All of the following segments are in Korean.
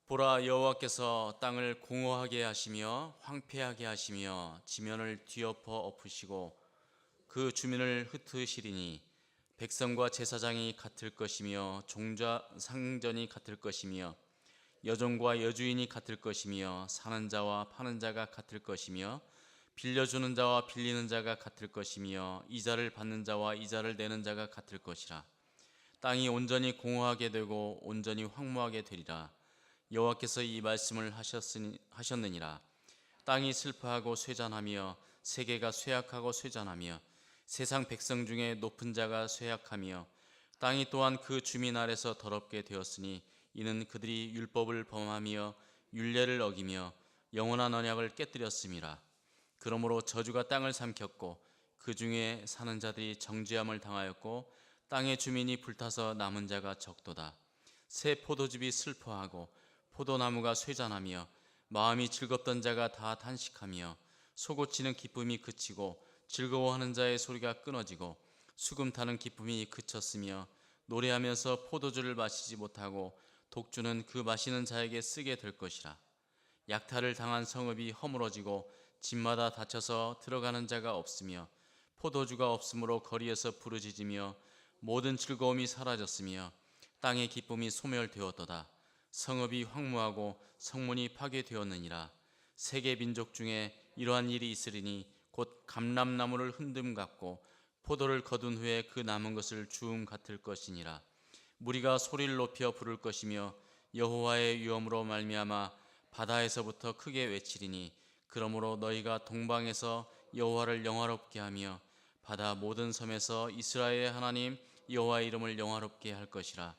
보라, 여호와께서 땅을 공허하게 하시며 황폐하게 하시며 지면을 뒤엎어 엎으시고 그 주민을 흩으시리니 백성과 제사장이 같을 것이며 종자 상전이 같을 것이며 여종과 여주인이 같을 것이며 사는 자와 파는 자가 같을 것이며 빌려주는 자와 빌리는 자가 같을 것이며 이자를 받는 자와 이자를 내는 자가 같을 것이라. 땅이 온전히 공허하게 되고 온전히 황무하게 되리라. 여호와께서 이 말씀을 하셨느니라. 땅이 슬퍼하고 쇠잔하며 세계가 쇠약하고 쇠잔하며 세상 백성 중에 높은 자가 쇠약하며 땅이 또한 그 주민 아래서 더럽게 되었으니 이는 그들이 율법을 범하며 율례를 어기며 영원한 언약을 깨뜨렸음이라. 그러므로 저주가 땅을 삼켰고 그 중에 사는 자들이 정죄함을 당하였고 땅의 주민이 불타서 남은 자가 적도다. 새 포도즙이 슬퍼하고 포도나무가 쇠잔하며 마음이 즐겁던 자가 다 탄식하며 솟구치는 기쁨이 그치고 즐거워하는 자의 소리가 끊어지고 수금 타는 기쁨이 그쳤으며 노래하면서 포도주를 마시지 못하고 독주는 그 마시는 자에게 쓰게 될 것이라. 약탈을 당한 성읍이 허물어지고 집마다 닫혀서 들어가는 자가 없으며 포도주가 없으므로 거리에서 부르짖으며 모든 즐거움이 사라졌으며 땅의 기쁨이 소멸되었도다. 성읍이 황무하고 성문이 파괴되었느니라. 세계 민족 중에 이러한 일이 있으리니 곧 감람나무를 흔듦 같고 포도를 거둔 후에 그 남은 것을 주움 같을 것이니라. 무리가 소리를 높여 부를 것이며 여호와의 위엄으로 말미암아 바다에서부터 크게 외치리니 그러므로 너희가 동방에서 여호와를 영화롭게 하며 바다 모든 섬에서 이스라엘의 하나님 여호와의 이름을 영화롭게 할 것이라.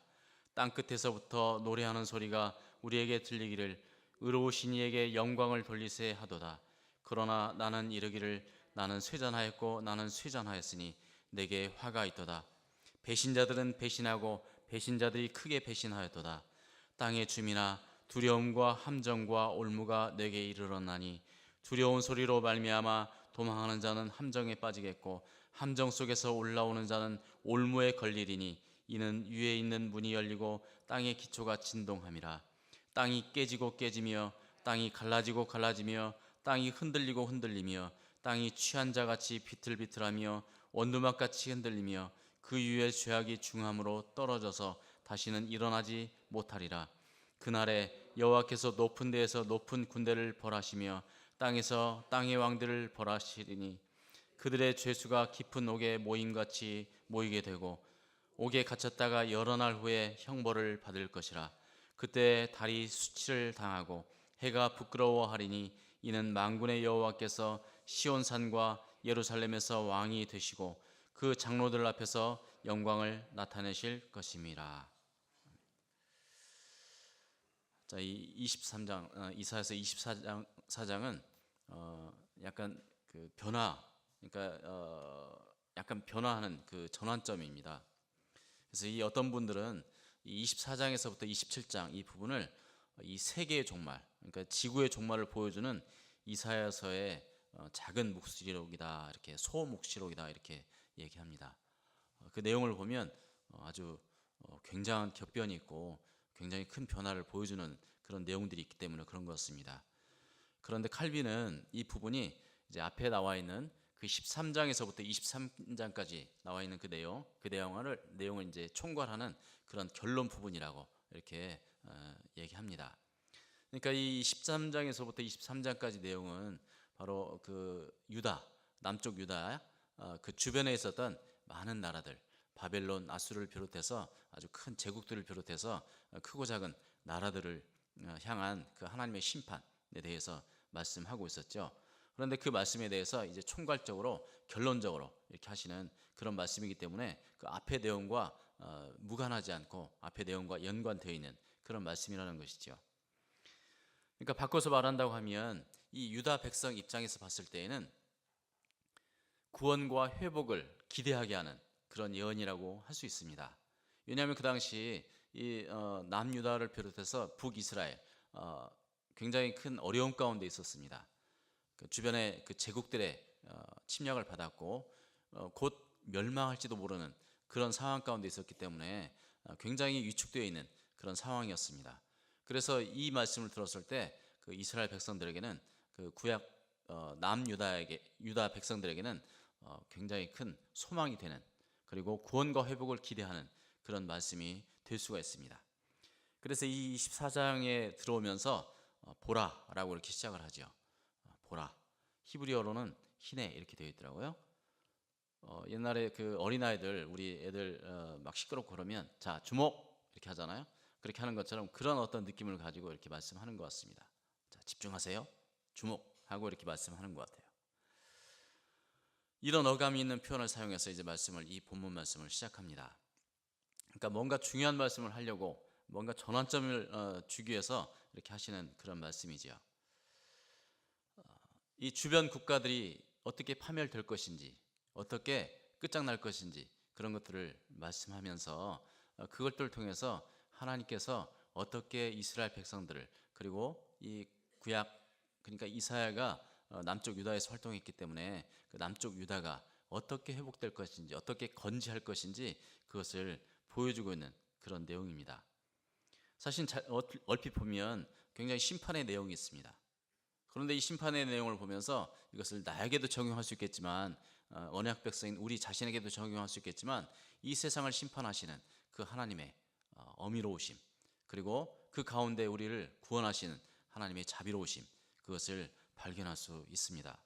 땅끝에서부터 노래하는 소리가 우리에게 들리기를 의로우신 이에게 영광을 돌리세 하도다. 그러나 나는 이르기를 나는 쇠잔하였고 나는 쇠잔하였으니 내게 화가 있도다. 배신자들은 배신하고 배신자들이 크게 배신하였도다. 땅의 주민아, 두려움과 함정과 올무가 내게 이르렀나니 두려운 소리로 말미암아 도망하는 자는 함정에 빠지겠고 함정 속에서 올라오는 자는 올무에 걸리리니 이는 위에 있는 문이 열리고 땅의 기초가 진동함이라. 땅이 깨지고 깨지며 땅이 갈라지고 갈라지며 땅이 흔들리고 흔들리며 땅이 취한 자같이 비틀비틀하며 원두막같이 흔들리며 그 위에 죄악이 중함으로 떨어져서 다시는 일어나지 못하리라. 그날에 여호와께서 높은 데에서 높은 군대를 벌하시며 땅에서 땅의 왕들을 벌하시리니 그들의 죄수가 깊은 옥에 모임같이 모이게 되고 옥에 갇혔다가 여러 날 후에 형벌을 받을 것이라. 그때 달이 수치를 당하고 해가 부끄러워하리니 이는 만군의 여호와께서 시온산과 예루살렘에서 왕이 되시고 그 장로들 앞에서 영광을 나타내실 것임이라. 자, 이 23장 이사야서 24장은 약간 그 변화, 그러니까 약간 변화하는 그 전환점입니다. 그래서 이 어떤 분들은 이 24장에서부터 27장 이 부분을 이 세계의 종말, 그러니까 지구의 종말을 보여주는 이사야서의 작은 묵시록이다, 이렇게 소묵시록이다 이렇게 얘기합니다. 그 내용을 보면 아주 굉장한 격변이 있고 굉장히 큰 변화를 보여주는 그런 내용들이 있기 때문에 그런 것 같습니다. 그런데 칼빈은 이 부분이 이제 앞에 나와 있는 그 13장에서부터 23장까지 나와 있는 그 내용을 이제 총괄하는 그런 결론 부분이라고 이렇게 얘기합니다. 그러니까 이 13장에서부터 23장까지 내용은 바로 그 유다, 남쪽 유다, 그 주변에 있었던 많은 나라들, 바벨론, 아수르를 비롯해서 아주 큰 제국들을 비롯해서 크고 작은 나라들을 향한 그 하나님의 심판에 대해서 말씀하고 있었죠. 그런데 그 말씀에 대해서 이제 총괄적으로 결론적으로 이렇게 하시는 그런 말씀이기 때문에 그 앞의 내용과 무관하지 않고 앞의 내용과 연관되어 있는 그런 말씀이라는 것이죠. 그러니까 바꿔서 말한다고 하면 이 유다 백성 입장에서 봤을 때에는 구원과 회복을 기대하게 하는 그런 예언이라고 할 수 있습니다. 왜냐하면 그 당시 이 남유다를 비롯해서 북이스라엘 굉장히 큰 어려움 가운데 있었습니다. 그 주변의 그 제국들의 침략을 받았고 곧 멸망할지도 모르는 그런 상황 가운데 있었기 때문에 굉장히 위축되어 있는 그런 상황이었습니다. 그래서 이 말씀을 들었을 때 그 이스라엘 백성들에게는 그 구약 유다 백성들에게는 굉장히 큰 소망이 되는, 그리고 구원과 회복을 기대하는 그런 말씀이 될 수가 있습니다. 그래서 이 24장에 들어오면서 보라라고 이렇게 시작을 하죠. 보라. 히브리어로는 히네 이렇게 되어 있더라고요. 옛날에 그 어린아이들, 우리 애들 막 시끄럽고 그러면 자, 주목 이렇게 하잖아요. 그렇게 하는 것처럼 그런 어떤 느낌을 가지고 이렇게 말씀하는 것 같습니다. 자, 집중하세요. 주목하고 이렇게 말씀하는 것 같아요. 이런 어감이 있는 표현을 사용해서 이제 이 본문 말씀을 시작합니다. 그러니까 뭔가 중요한 말씀을 하려고 뭔가 전환점을 주기 위해서 이렇게 하시는 그런 말씀이죠. 이 주변 국가들이 어떻게 파멸될 것인지, 어떻게 끝장날 것인지 그런 것들을 말씀하면서 그것들을 통해서 하나님께서 어떻게 이스라엘 백성들을, 그리고 이 구약, 그러니까 이사야가 남쪽 유다에서 활동했기 때문에 그 남쪽 유다가 어떻게 회복될 것인지, 어떻게 건지할 것인지 그것을 보여주고 있는 그런 내용입니다. 사실 얼핏 보면 굉장히 심판의 내용이 있습니다. 그런데 이 심판의 내용을 보면서 이것을 나에게도 적용할 수 있겠지만, 언약 백성인 우리 자신에게도 적용할 수 있겠지만, 이 세상을 심판하시는 그 하나님의 어미로우심, 그리고 그 가운데 우리를 구원하시는 하나님의 자비로우심, 그것을 발견할 수 있습니다.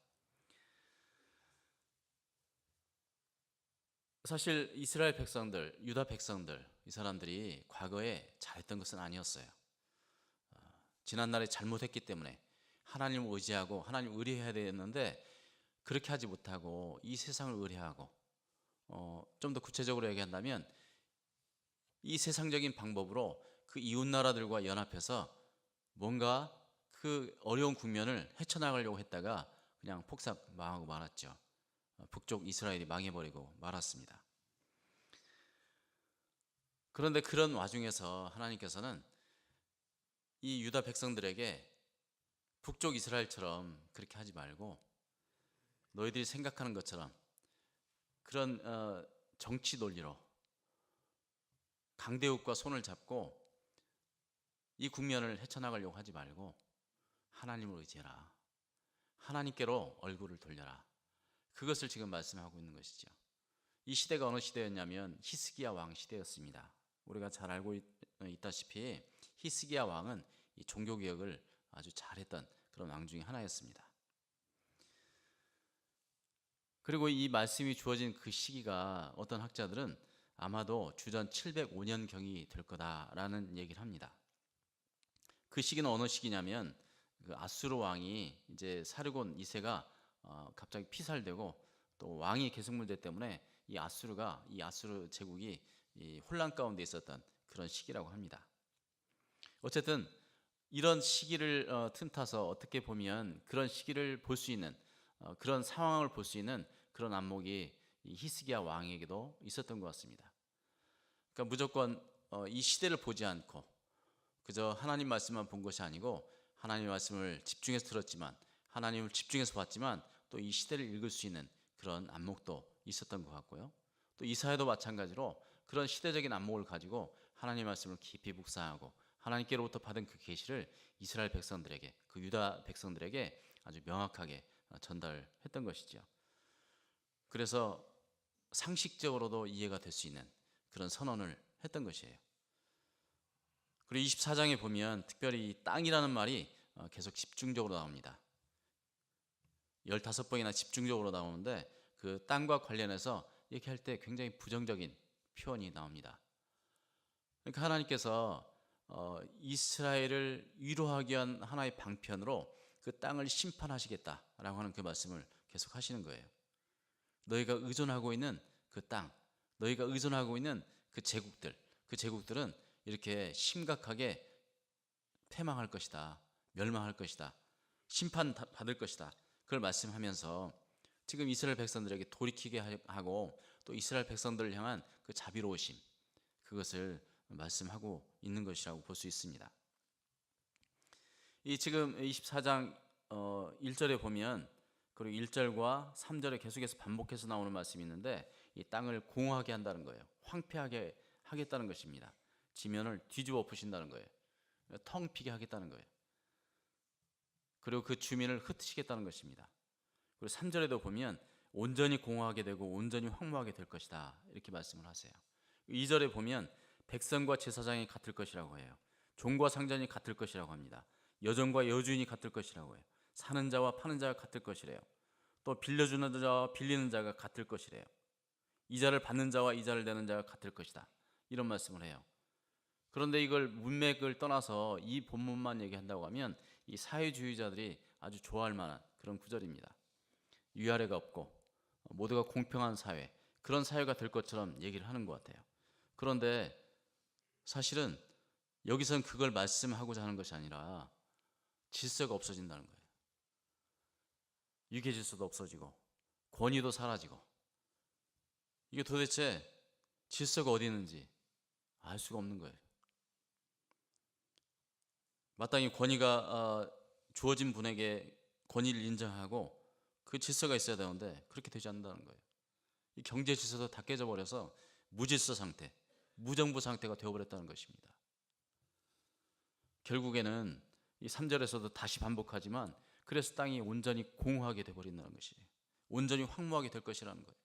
사실 이스라엘 백성들, 유다 백성들, 이 사람들이 과거에 잘했던 것은 아니었어요. 지난날에 잘못했기 때문에 하나님을 의지하고 하나님을 의뢰해야 되는데 그렇게 하지 못하고 이 세상을 의뢰하고, 좀 더 구체적으로 얘기한다면 이 세상적인 방법으로 그 이웃 나라들과 연합해서 뭔가 그 어려운 국면을 헤쳐나가려고 했다가 그냥 폭삭 망하고 말았죠. 북쪽 이스라엘이 망해버리고 말았습니다. 그런데 그런 와중에서 하나님께서는 이 유다 백성들에게 북쪽 이스라엘처럼 그렇게 하지 말고 너희들이 생각하는 것처럼 그런 정치 논리로 강대국과 손을 잡고 이 국면을 헤쳐나가려고 하지 말고 하나님을 의지해라. 하나님께로 얼굴을 돌려라. 그것을 지금 말씀하고 있는 것이죠. 이 시대가 어느 시대였냐면 히스기야 왕 시대였습니다. 우리가 잘 알고 있다시피 히스기야 왕은 이 종교개혁을 아주 잘했던 그런 왕 중에 하나였습니다. 그리고 이 말씀이 주어진 그 시기가 어떤 학자들은 아마도 주전 705년경이 될 거다라는 얘기를 합니다. 그 시기는 어느 시기냐면 그 아수르 왕이 이제 사르곤 2세가 갑자기 피살되고 또 왕이 계승물되기 때문에 이 아수르 제국이 이 혼란 가운데 있었던 그런 시기라고 합니다. 어쨌든 이런 시기를 틈타서 어떻게 보면 그런 시기를 볼 수 있는, 그런 상황을 볼 수 있는 그런 안목이 이 히스기야 왕에게도 있었던 것 같습니다. 그러니까 무조건 이 시대를 보지 않고 그저 하나님 말씀만 본 것이 아니고 하나님 말씀을 집중해서 들었지만, 하나님을 집중해서 봤지만 또 이 시대를 읽을 수 있는 그런 안목도 있었던 것 같고요. 또 이사야도 마찬가지로 그런 시대적인 안목을 가지고 하나님 말씀을 깊이 묵상하고 하나님께로부터 받은 그 계시를 이스라엘 백성들에게, 그 유다 백성들에게 아주 명확하게 전달했던 것이죠. 그래서 상식적으로도 이해가 될 수 있는 그런 선언을 했던 것이에요. 그리고 24장에 보면 특별히 이 땅이라는 말이 계속 집중적으로 나옵니다. 15번이나 집중적으로 나오는데 그 땅과 관련해서 얘기할 때 굉장히 부정적인 표현이 나옵니다. 그러니까 하나님께서 이스라엘을 위로하기 위한 하나의 방편으로 그 땅을 심판하시겠다라고 하는 그 말씀을 계속 하시는 거예요. 너희가 의존하고 있는 그 땅, 너희가 의존하고 있는 그 제국들은 이렇게 심각하게 패망할 것이다, 멸망할 것이다, 심판받을 것이다. 그걸 말씀하면서 지금 이스라엘 백성들에게 돌이키게 하고 또 이스라엘 백성들을 향한 그 자비로우심, 그것을 말씀하고 있는 것이라고 볼 수 있습니다. 이 지금 24장 1절에 보면, 그리고 1절과 3절에 계속해서 반복해서 나오는 말씀이 있는데 이 땅을 공허하게 한다는 거예요. 황폐하게 하겠다는 것입니다. 지면을 뒤집어 엎으신다는 거예요. 텅 비게 하겠다는 거예요. 그리고 그 주민을 흩으시겠다는 것입니다. 그리고 3절에도 보면 온전히 공허하게 되고 온전히 황무하게 될 것이다, 이렇게 말씀을 하세요. 2절에 보면 백성과 제사장이 같을 것이라고 해요. 종과 상전이 같을 것이라고 합니다. 여종과 여주인이 같을 것이라고 해요. 사는 자와 파는 자가 같을 것이래요. 또 빌려주는 자와 빌리는 자가 같을 것이래요. 이자를 받는 자와 이자를 내는 자가 같을 것이다, 이런 말씀을 해요. 그런데 이걸 문맥을 떠나서 이 본문만 얘기한다고 하면 이 사회주의자들이 아주 좋아할 만한 그런 구절입니다. 위아래가 없고 모두가 공평한 사회, 그런 사회가 될 것처럼 얘기를 하는 것 같아요. 그런데 사실은 여기선 그걸 말씀하고자 하는 것이 아니라 질서가 없어진다는 거예요. 유계 질서도 없어지고 권위도 사라지고, 이게 도대체 질서가 어디 있는지 알 수가 없는 거예요. 마땅히 권위가 주어진 분에게 권위를 인정하고 그 질서가 있어야 되는데 그렇게 되지 않는다는 거예요. 이 경제 질서도 다 깨져버려서 무질서 상태, 무정부 상태가 되어버렸다는 것입니다. 결국에는 이 3절에서도 다시 반복하지만 그래서 땅이 온전히 공허하게 되어버린다는 것이에요. 온전히 황무하게 될 것이라는 거예요.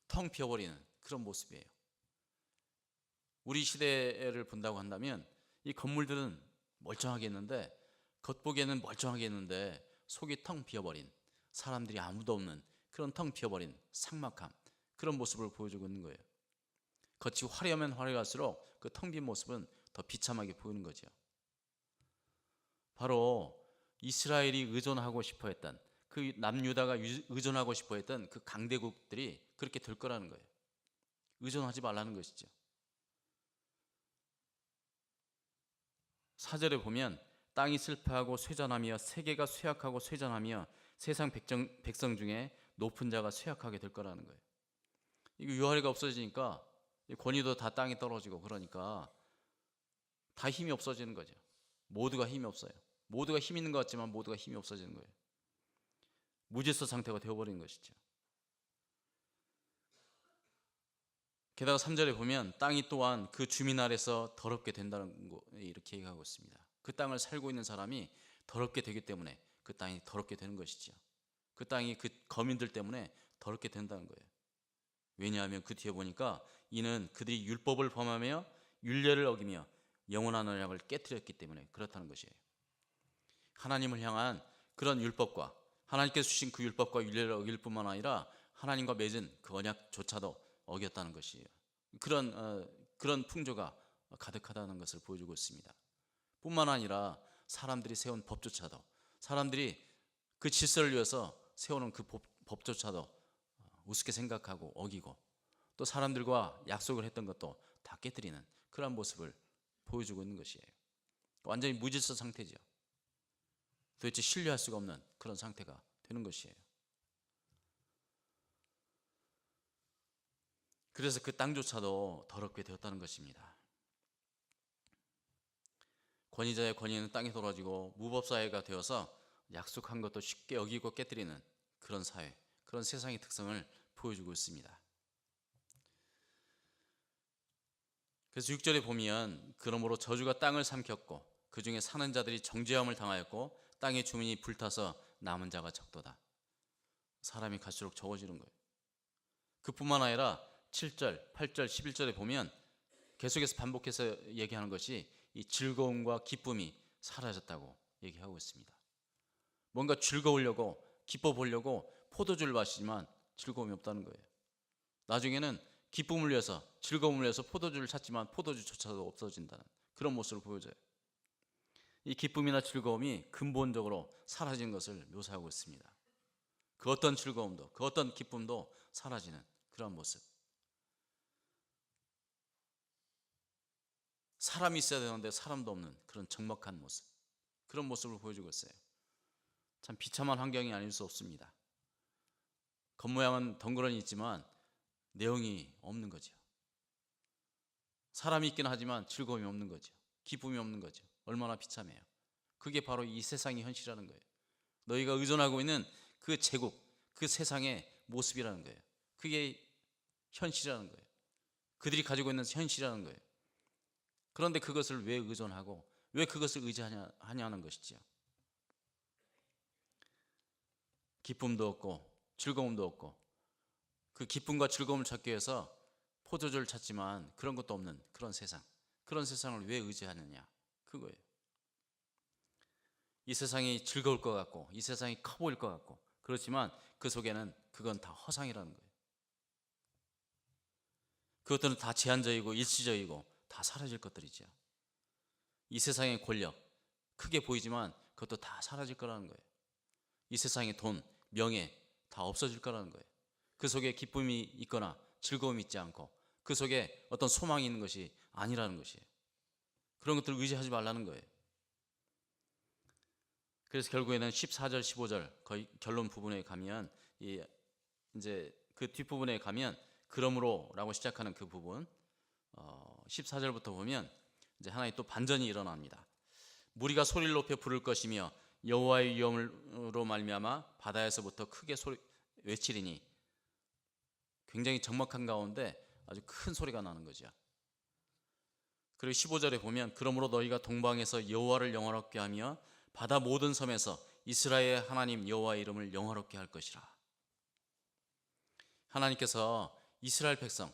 텅 비어버리는 그런 모습이에요. 우리 시대를 본다고 한다면 이 건물들은 멀쩡하게 있는데, 겉보기에는 멀쩡하게 있는데 속이 텅 비어버린, 사람들이 아무도 없는 그런 텅 비어버린 삭막함, 그런 모습을 보여주고 있는 거예요. 겉이 화려하면 화려할수록 그 텅 빈 모습은 더 비참하게 보이는 거죠. 바로 이스라엘이 의존하고 싶어 했던, 그 남유다가 의존하고 싶어 했던 그 강대국들이 그렇게 될 거라는 거예요. 의존하지 말라는 것이죠. 4절에 보면 땅이 슬퍼하고 쇠잔하며 세계가 쇠약하고 쇠잔하며 세상 백성 중에 높은 자가 쇠약하게 될 거라는 거예요. 이거 유아리가 없어지니까 권위도 다 땅에 떨어지고, 그러니까 다 힘이 없어지는 거죠. 모두가 힘이 없어요. 모두가 힘 있는 것 같지만 모두가 힘이 없어지는 거예요. 무질서 상태가 되어버린 것이죠. 게다가 3절에 보면 땅이 또한 그 주민 아래서 더럽게 된다는 거, 이렇게 얘기하고 있습니다. 그 땅을 살고 있는 사람이 더럽게 되기 때문에 그 땅이 더럽게 되는 것이죠. 그 땅이 그 거민들 때문에 더럽게 된다는 거예요. 왜냐하면 그 뒤에 보니까 이는 그들이 율법을 범하며 율례를 어기며 영원한 언약을 깨뜨렸기 때문에 그렇다는 것이에요. 하나님을 향한 그런 율법과, 하나님께서 주신 그 율법과 율례를 어길 뿐만 아니라 하나님과 맺은 그 언약조차도 어겼다는 것이에요. 그런 풍조가 가득하다는 것을 보여주고 있습니다. 뿐만 아니라 사람들이 세운 법조차도, 사람들이 그 질서를 위해서 세우는 그 법조차도 우습게 생각하고 어기고, 또 사람들과 약속을 했던 것도 다 깨뜨리는 그런 모습을 보여주고 있는 것이에요. 완전히 무질서 상태죠. 도대체 신뢰할 수가 없는 그런 상태가 되는 것이에요. 그래서 그 땅조차도 더럽게 되었다는 것입니다. 권위자의 권위는 땅에 떨어지고 무법사회가 되어서 약속한 것도 쉽게 어기고 깨뜨리는 그런 사회, 그런 세상의 특성을 보여주고 있습니다. 그래서 6절에 보면 그러므로 저주가 땅을 삼켰고 그 중에 사는 자들이 정죄함을 당하였고 땅의 주민이 불타서 남은 자가 적도다. 사람이 갈수록 적어지는 거예요. 그뿐만 아니라 7절, 8절, 11절에 보면 계속해서 반복해서 얘기하는 것이 이 즐거움과 기쁨이 사라졌다고 얘기하고 있습니다. 뭔가 즐거우려고 기뻐 보려고 포도주를 마시지만 즐거움이 없다는 거예요. 나중에는 기쁨을 위해서, 즐거움을 위해서 포도주를 찾지만 포도주조차도 없어진다는 그런 모습을 보여줘요. 이 기쁨이나 즐거움이 근본적으로 사라지는 것을 묘사하고 있습니다. 그 어떤 즐거움도, 그 어떤 기쁨도 사라지는 그런 모습. 사람이 있어야 되는데 사람도 없는 그런 적막한 모습, 그런 모습을 보여주고 있어요. 참 비참한 환경이 아닐 수 없습니다. 겉모양은 덩그러니 있지만 내용이 없는 거죠. 사람이 있긴 하지만 즐거움이 없는 거죠. 기쁨이 없는 거죠. 얼마나 비참해요. 그게 바로 이 세상의 현실이라는 거예요. 너희가 의존하고 있는 그 제국, 그 세상의 모습이라는 거예요. 그게 현실이라는 거예요. 그들이 가지고 있는 현실이라는 거예요. 그런데 그것을 왜 의존하고 왜 그것을 의지하냐는 것이지요. 기쁨도 없고 즐거움도 없고 그 기쁨과 즐거움을 찾기 위해서 포도주를 찾지만 그런 것도 없는 그런 세상, 그런 세상을 왜 의지하느냐, 그거예요. 이 세상이 즐거울 것 같고 이 세상이 커 보일 것 같고 그렇지만 그 속에는 그건 다 허상이라는 거예요. 그것들은 다 제한적이고 일시적이고 다 사라질 것들이죠. 이 세상의 권력 크게 보이지만 그것도 다 사라질 거라는 거예요. 이 세상의 돈, 명예 다 없어질 거라는 거예요. 그 속에 기쁨이 있거나 즐거움이 있지 않고 그 속에 어떤 소망이 있는 것이 아니라는 것이에요. 그런 것들을 의지하지 말라는 거예요. 그래서 결국에는 14절, 15절 거의 결론 부분에 가면 이제 그 뒷부분에 가면 그러므로라고 시작하는 그 부분 14절부터 보면 이제 하나의 또 반전이 일어납니다. 무리가 소리를 높여 부를 것이며 여호와의 위엄으로 말미암아 바다에서부터 크게 외치리니 굉장히 적막한 가운데 아주 큰 소리가 나는 거죠. 그리고 15절에 보면 그러므로 너희가 동방에서 여호와를 영화롭게 하며 바다 모든 섬에서 이스라엘의 하나님 여호와의 이름을 영화롭게 할 것이라. 하나님께서 이스라엘 백성,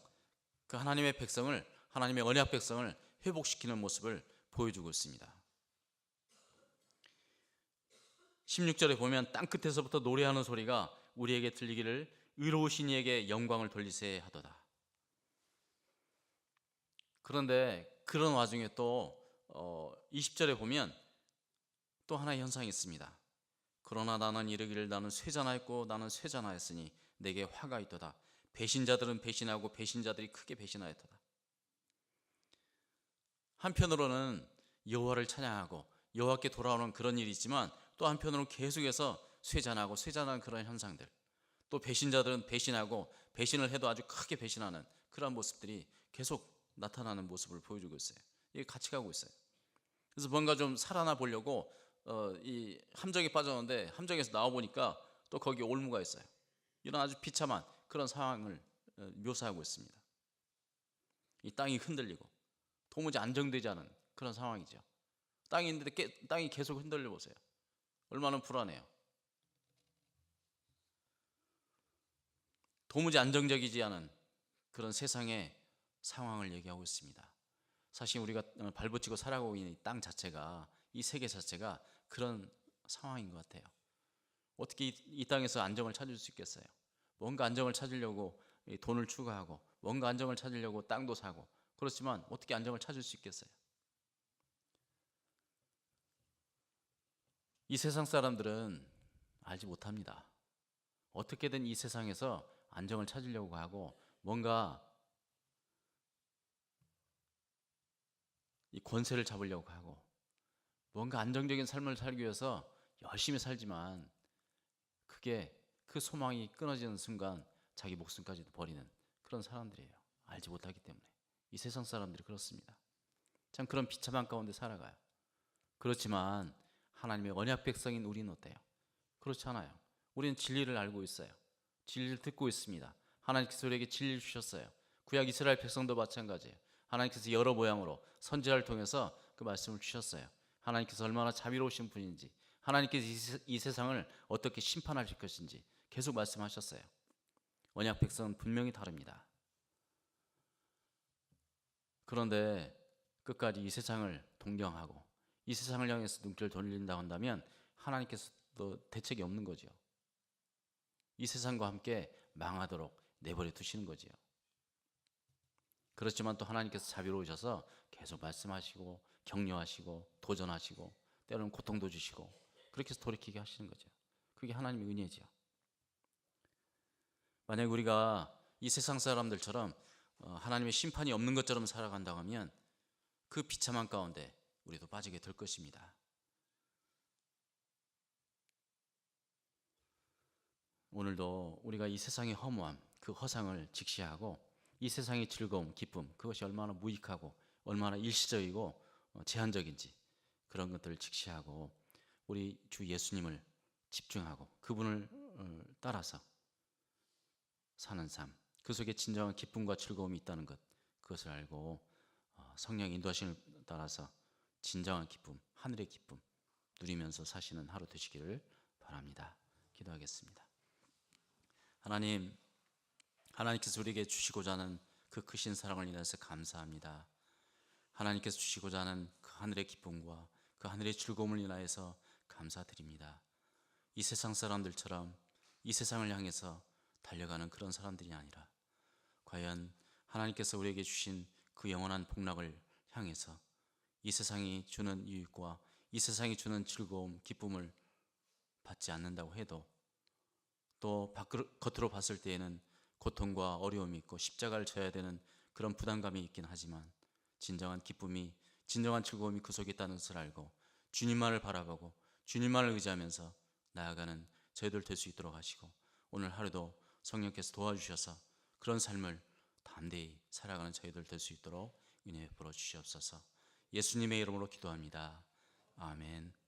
그 하나님의 백성을, 하나님의 언약 백성을 회복시키는 모습을 보여주고 있습니다. 16절에 보면 땅끝에서부터 노래하는 소리가 우리에게 들리기를 의로우신 이에게 영광을 돌리세 하도다. 그런데 그런 와중에 또 20절에 보면 또 하나의 현상이 있습니다. 그러나 나는 이르기를 나는 쇠잔하였고 나는 쇠잔하였으니 내게 화가 있도다. 배신자들은 배신하고 배신자들이 크게 배신하였도다. 한편으로는 여호와를 찬양하고 여호와께 돌아오는 그런 일이 있지만 또 한편으로는 계속해서 쇠잔하고 쇠잔하는 그런 현상들, 또 배신자들은 배신하고 배신을 해도 아주 크게 배신하는 그런 모습들이 계속 나타나는 모습을 보여주고 있어요. 이게 같이 가고 있어요. 그래서 뭔가 좀 살아나 보려고 이 함정에 빠졌는데 함정에서 나와 보니까 또 거기 올무가 있어요. 이런 아주 비참한 그런 상황을 묘사하고 있습니다. 이 땅이 흔들리고 도무지 안정되지 않은 그런 상황이죠. 땅이 있는데 땅이 계속 흔들려 보세요. 얼마나 불안해요. 도무지 안정적이지 않은 그런 세상의 상황을 얘기하고 있습니다. 사실 우리가 발붙이고 살아가고 있는 이 땅 자체가, 이 세계 자체가 그런 상황인 것 같아요. 어떻게 이 땅에서 안정을 찾을 수 있겠어요? 뭔가 안정을 찾으려고 돈을 추구하고 뭔가 안정을 찾으려고 땅도 사고 그렇지만 어떻게 안정을 찾을 수 있겠어요? 이 세상 사람들은 알지 못합니다. 어떻게든 이 세상에서 안정을 찾으려고 하고 뭔가 이 권세를 잡으려고 하고 뭔가 안정적인 삶을 살기 위해서 열심히 살지만 그게 그 소망이 끊어지는 순간 자기 목숨까지도 버리는 그런 사람들이에요. 알지 못하기 때문에. 이 세상 사람들이 그렇습니다. 참 그런 비참한 가운데 살아가요. 그렇지만 하나님의 언약 백성인 우리는 어때요? 그렇지 않아요. 우리는 진리를 알고 있어요. 진리를 듣고 있습니다. 하나님께서 우리에게 진리를 주셨어요. 구약 이스라엘 백성도 마찬가지예요. 하나님께서 여러 모양으로 선지자를 통해서 그 말씀을 주셨어요. 하나님께서 얼마나 자비로우신 분인지, 하나님께서 이 세상을 어떻게 심판하실 것인지 계속 말씀하셨어요. 언약 백성은 분명히 다릅니다. 그런데 끝까지 이 세상을 동경하고 이 세상을 향해서 눈길을 돌린다고 한다면 하나님께서도 대책이 없는 거죠. 이 세상과 함께 망하도록 내버려 두시는 거지요. 그렇지만 또 하나님께서 자비로우셔서 계속 말씀하시고 격려하시고 도전하시고 때로는 고통도 주시고 그렇게 해서 돌이키게 하시는 거죠. 그게 하나님의 은혜죠. 만약 우리가 이 세상 사람들처럼 하나님의 심판이 없는 것처럼 살아간다고 하면 그 비참한 가운데 우리도 빠지게 될 것입니다. 오늘도 우리가 이 세상의 허무함, 그 허상을 직시하고 이 세상의 즐거움, 기쁨, 그것이 얼마나 무익하고 얼마나 일시적이고 제한적인지 그런 것들을 직시하고 우리 주 예수님을 집중하고 그분을 따라서 사는 삶, 그 속에 진정한 기쁨과 즐거움이 있다는 것, 그것을 알고 성령 인도하심을 따라서 진정한 기쁨, 하늘의 기쁨 누리면서 사시는 하루 되시기를 바랍니다. 기도하겠습니다. 하나님께서 우리에게 주시고자 하는 그 크신 사랑을 인해서 감사합니다. 하나님께서 주시고자 하는 그 하늘의 기쁨과 그 하늘의 즐거움을 인하여서 감사드립니다. 이 세상 사람들처럼 이 세상을 향해서 달려가는 그런 사람들이 아니라 과연 하나님께서 우리에게 주신 그 영원한 복락을 향해서 이 세상이 주는 유익과 이 세상이 주는 즐거움, 기쁨을 받지 않는다고 해도 또 겉으로 봤을 때에는 고통과 어려움이 있고 십자가를 져야 되는 그런 부담감이 있긴 하지만 진정한 기쁨이, 진정한 즐거움이 그 속에 있다는 것을 알고 주님만을 바라보고 주님만을 의지하면서 나아가는 저희들 될 수 있도록 하시고 오늘 하루도 성령께서 도와주셔서 그런 삶을 담대히 살아가는 저희들 될 수 있도록 은혜 베풀어 주시옵소서. 예수님의 이름으로 기도합니다. 아멘.